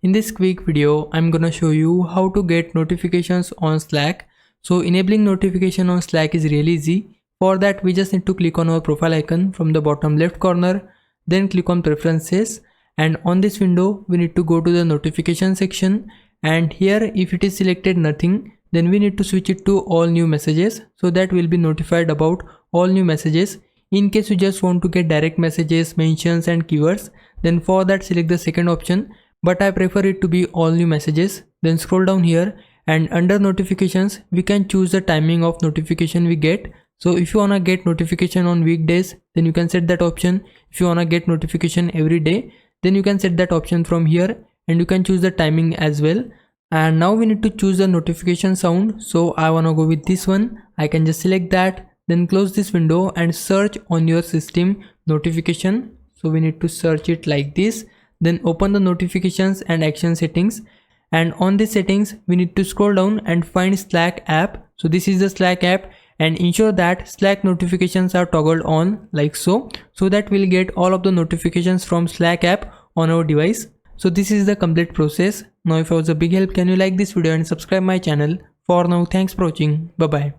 In this quick video, I'm gonna show you how to get notifications on Slack. So enabling notification on Slack is really easy. For that, we just need to click on our profile icon from the bottom left corner, then click on preferences, and on this window, we need to go to the notification section, and here if it is selected nothing, then we need to switch it to all new messages, so that we'll be notified about all new messages. In case you just want to get direct messages, mentions and keywords, then for that select the second option, but I prefer it to be all new messages. Then scroll down here and under notifications we can choose the timing of notification we get. So if you wanna get notification on weekdays, then you can set that option. If you wanna get notification every day, then you can set that option from here, and you can choose the timing as well. And now we need to choose the notification sound, so I wanna go with this one. I can just select that, then close this window and search on your system notification. So we need to search it like this, then open the notifications and action settings, and on the settings we need to scroll down and find Slack app. So this is the Slack app, and ensure that Slack notifications are toggled on like so that we'll get all of the notifications from Slack app on our device. So this is the complete process. Now if I was a big help, can you like this video and subscribe my channel. For now, thanks for watching. Bye bye.